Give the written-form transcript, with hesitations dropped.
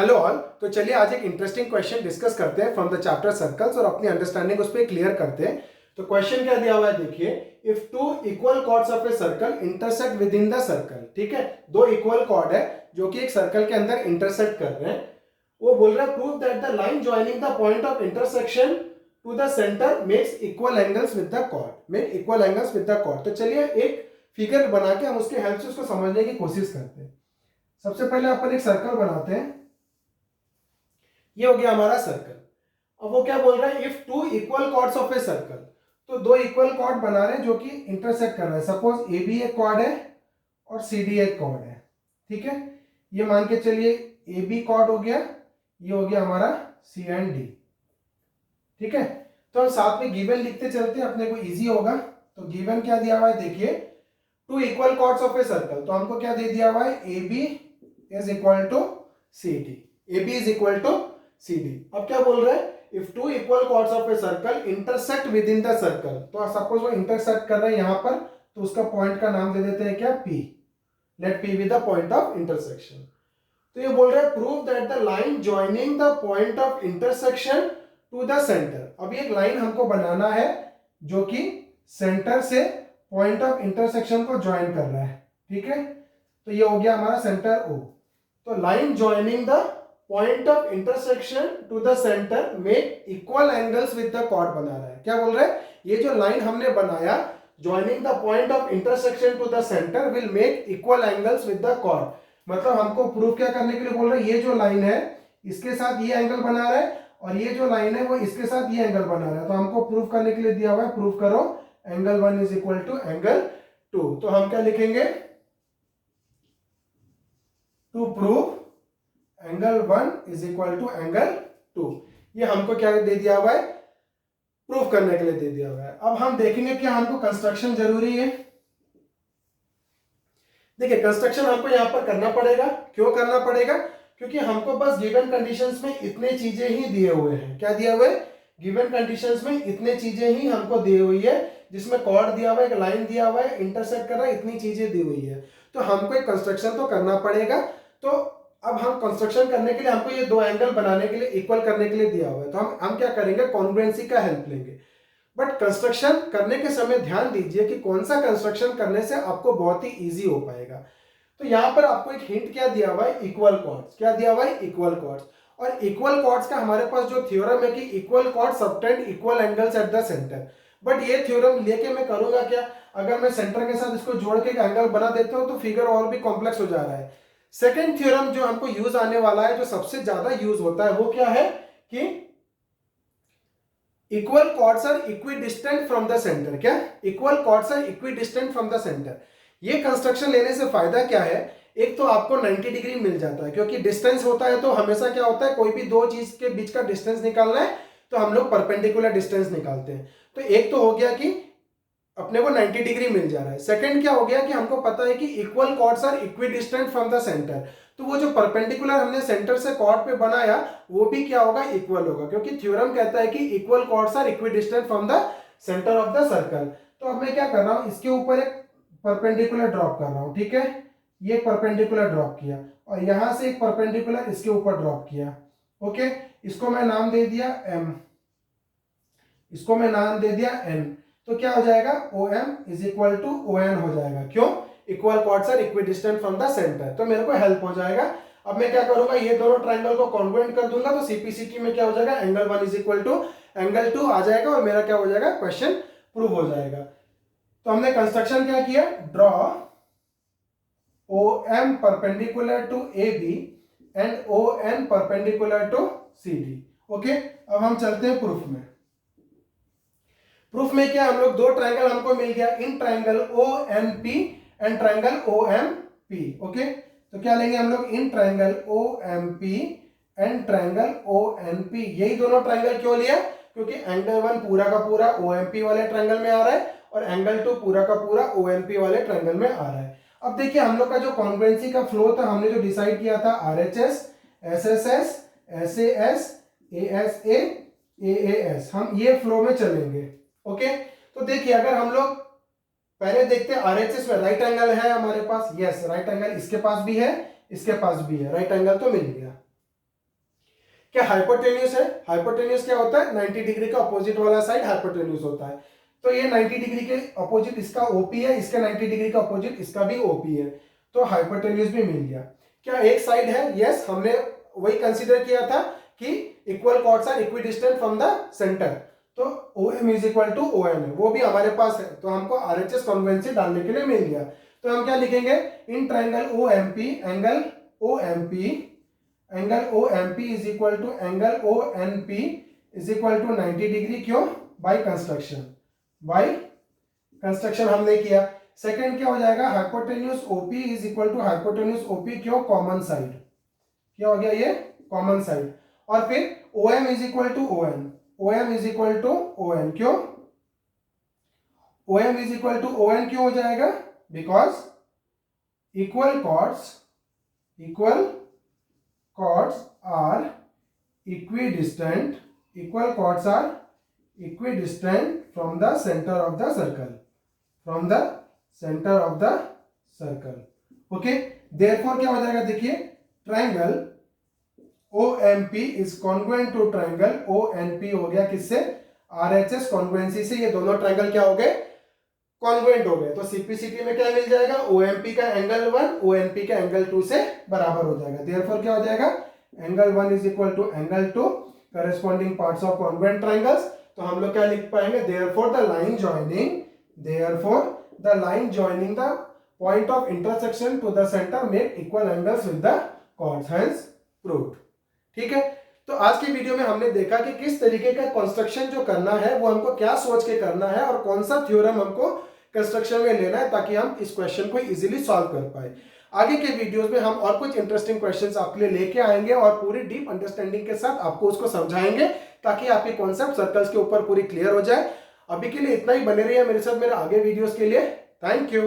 Hello all. तो चलिए आज एक इंटरेस्टिंग क्वेश्चन डिस्कस करते हैं फ्रॉम द चैप्टर सर्कल्स और अपनी अंडरस्टैंडिंग उस पर क्लियर करते हैं। तो क्वेश्चन क्या दिया हुआ है देखिए, if two equal chords of a circle intersect within the circle. ठीक है, दो इक्वल कॉर्ड है जो कि एक सर्कल के अंदर इंटरसेक्ट कर रहे हैं। वो बोल रहा है prove that the line joining the point of intersection to the centre makes equal angles with the chord, make equal angles with the chord. तो चलिए एक फिगर बना के हम उसके हेल्प से उसको समझने की कोशिश करते हैं। सबसे पहले अपन एक सर्कल बनाते हैं। ये हो गया हमारा सर्कल। अब वो क्या बोल रहा है, if two equal chords of a circle, तो दो इक्वल कॉर्ड बना रहे हैं जो कि इंटरसेक्ट कर रहे हैं। सपोज ए बी एक कॉर्ड है और सी डी एक कॉर्ड है। ठीक है, ये मान के चलिए ए बी कॉर्ड हो गया, ये हो गया हमारा सी एंड डी। ठीक है, तो हम साथ में गिवन लिखते चलते हैं, अपने को इजी होगा। तो गिवन क्या दिया हुआ है देखिए, two equal chords of a circle. तो हमको क्या दे दिया हुआ है, A B is equal to C D, A B is equal to C D. अब क्या बोल रहा है, if two equal chords of a circle intersect within the circle. तो सपोज वो इंटरसेक्ट कर रहे हैं यहां पर, तो उसका पॉइंट का नाम दे देते हैं क्या, P. Let P be the point of intersection. तो ये बोल रहा है prove that the line joining the point of intersection to the centre. अब एक लाइन हमको बनाना है जो कि सेंटर से पॉइंट ऑफ इंटरसेक्शन को ज्वाइन कर रहा है। ठीक है, तो ये हो गया हमारा सेंटर ओ। तो line joining the point of intersection to the centre make equal angles with the chord बना रहा है। क्या बोल रहा है, ये जो लाइन हमने बनाया joining the point of intersection to the centre will make equal angles with the chord. मतलब हमको प्रूफ क्या करने के लिए बोल रहा है, ये जो लाइन है इसके साथ ये एंगल बना रहा है और ये जो लाइन है वो इसके साथ ये एंगल बना रहा है। तो हमको प्रूफ करने के लिए दिया हुआ है, प्रूफ करो angle 1 is equal to angle 2। तो हम क्या लिखेंगे, to prove angle 1 is equal to angle 2। ये हमको क्या दे दिया हुआ है, प्रूफ करने के लिए दे दिया हुआ है। अब हम देखेंगे कि हमको कंस्ट्रक्शन जरूरी है। देखिए कंस्ट्रक्शन हमको यहां पर करना पड़ेगा। क्यों करना पड़ेगा, क्योंकि हमको बस गिवन कंडीशंस में इतने चीजें ही दिए हुए हैं। क्या दिया हुआ है, गिवन कंडीशंस में इतने चीजें ही हमको दी हुई है, जिसमें कॉर्ड दिया हुआ है, एक लाइन दिया हुआ है, इंटरसेक्ट कर रहा है, इतनी चीजें दी हुई है। तो हमको एक कंस्ट्रक्शन तो करना पड़ेगा। तो अब हम कंस्ट्रक्शन करने के लिए हमको ये दो एंगल बनाने के लिए, इक्वल करने के लिए दिया हुआ है। तो हम क्या करेंगे, कॉन्ग्रुएंसी का हेल्प लेंगे। बट कंस्ट्रक्शन करने के समय ध्यान दीजिए कि कौन सा कंस्ट्रक्शन करने से आपको बहुत ही इजी हो पाएगा। तो यहां पर आपको एक हिंट क्या दिया हुआ है, इक्वल कॉर्ड्स। क्या दिया हुआ है, इक्वल कॉर्ड्स। और इक्वल कॉर्ड्स का हमारे पास जो थ्योरम है कि equal cord subtend equal angles at the centre. But ये थ्योरम लेके मैं करूंगा क्या, अगर मैं सेंटर के साथ इसको जोड़ के एक एंगल बना देता हूं तो फिगर और भी कॉम्प्लेक्स हो जा रहा है। सेकेंड थ्योरम जो हमको यूज आने वाला है, जो सबसे ज्यादा यूज होता है, वो क्या है कि equal chords are equidistant from the centre. क्या, equal chords are equidistant from the centre. ये कंस्ट्रक्शन लेने से फायदा क्या है, एक तो आपको 90 डिग्री मिल जाता है, क्योंकि डिस्टेंस होता है तो हमेशा क्या होता है, कोई भी दो चीज के बीच का डिस्टेंस निकालना है तो हम लोग परपेंडिकुलर डिस्टेंस निकालते हैं। तो एक तो हो गया कि अपने को 90 डिग्री मिल जा रहा है। सेकंड क्या हो गया कि हमको पता है कि equal chords are equidistant from the centre. तो वो जो परपेंडिकुलर हमने सेंटर से कॉर्ड पे बनाया वो भी क्या होगा, इक्वल होगा, क्योंकि थ्योरम कहता है कि equal chords are equidistant from the centre of the circle. तो अब मैं क्या कर रहा हूं, इसके ऊपर एक परपेंडिकुलर ड्रॉप कर रहा हूं। ठीक है, ये परपेंडिकुलर ड्रॉप किया और यहां से एक परपेंडिकुलर इसके ऊपर ड्रॉप किया। ओके, इसको मैं नाम दे दिया एम, इसको मैं नाम दे दिया एन। तो क्या हो जाएगा, O M is equal to O N हो जाएगा। क्यों, equal chords are equidistant from the centre. तो मेरे को हेल्प हो जाएगा। अब मैं क्या करूंगा, ये दोनों ट्राइंगल को कॉन्ग्रुएंट कर दूंगा। तो सीपीसीटी में क्या हो जाएगा, angle 1 is equal to angle 2 आ जाएगा और मेरा क्या हो जाएगा, क्वेश्चन प्रूव हो जाएगा। तो हमने कंस्ट्रक्शन क्या किया, draw O M perpendicular to A B and O N perpendicular to C D. Okay, अब हम चलते हैं प्रूफ में। प्रूफ में क्या, हम लोग दो ट्राइंगल हमको मिल गया, in triangle O N P and triangle O M P. Okay, तो क्या लेंगे हम लोग, in triangle O M P and triangle O N P. यही दोनों ट्राइंगल क्यों लिया, क्योंकि एंगल 1 पूरा का पूरा ओ एम पी वाले ट्राइंगल में आ रहा है और एंगल 2 पूरा का पूरा ओ एम पी वाले ट्राइंगल में आ रहा है। अब देखिए हम लोग का जो कॉन्ग्रुएंसी का फ्लो था, हमने जो डिसाइड किया था, R H S, S S S, S A S, A S A S, हम ये फ्लो में चलेंगे। ओके, तो देखिए अगर हम लोग पहले देखते हैं आरएचएस में राइट एंगल है हमारे पास, यस राइट एंगल इसके पास भी है, इसके पास भी है, राइट एंगल तो मिल गया। क्या हाइपोटेन्यूस है? हाइपोटेन्यूस क्या होता है? 90 डिग्री का अपोजिट वाला साइड हाइपोटेन्यूस होता है। तो ये 90 डिग्री के अपोजिट इसका ओपी है, इसके 90 डिग्री का अपोजिट इसका भी ओपी है, तो हाइपोटेन्यूस भी मिल गया। क्या एक साइड है? यस, हमने वही कंसीडर किया था कि equal chords are equidistant from the centre, तो OM is equal to ON है, वो भी हमारे पास है, तो हमको RHS कॉन्वेंसी डालने के लिए मिल गया। तो हम क्या लिखेंगे? In triangle OMP angle OMP is equal to angle ONP is equal to 90 degree. क्यों? बाय कंस्ट्रक्शन हमने किया। सेकंड क्या हो जाएगा? Hypotenuse OP is equal to hypotenuse OP, क्यों? Common side. क्या हो गया ये? Common side. और फिर OM is equal to OM is equal to ON, क्यों? OM is equal to ON क्यों हो जाएगा? Because equal chords are equidistant from the center of the circle, okay? therefore क्या हो जाएगा? देखिए, triangle OMP is congruent to triangle ONP हो गया किससे? RHS कॉन्ग्रुएंसी से। ये दोनों ट्रायंगल क्या हो गए? कॉन्ग्रुएंट हो गए। तो सीपीसीटी में क्या मिल जाएगा? OMP का एंगल 1 ONP का एंगल 2 से बराबर हो जाएगा। देयरफॉर क्या हो जाएगा? Angle 1 is equal to angle 2 corresponding parts of congruent triangles. तो हम लोग क्या लिख पाएंगे? Therefore the line joining the point of intersection to the centre make equal angles with the chords, hence proved. ठीक है, तो आज की वीडियो में हमने देखा कि किस तरीके का कंस्ट्रक्शन जो करना है वो हमको क्या सोच के करना है और कौन सा थ्योरम हमको कंस्ट्रक्शन में लेना है ताकि हम इस क्वेश्चन को इजीली सॉल्व कर पाए। आगे के वीडियोस में हम और कुछ इंटरेस्टिंग क्वेश्चंस आपके लिए लेके आएंगे और पूरी डीप अंडरस्टैंडिंग के साथ आपको उसको समझाएंगे ताकि आपकी कॉन्सेप्ट सर्कल्स के ऊपर पूरी क्लियर हो जाए। अभी के लिए इतना ही, बने रहिए मेरे साथ मेरे आगे वीडियोस के लिए। Thank you.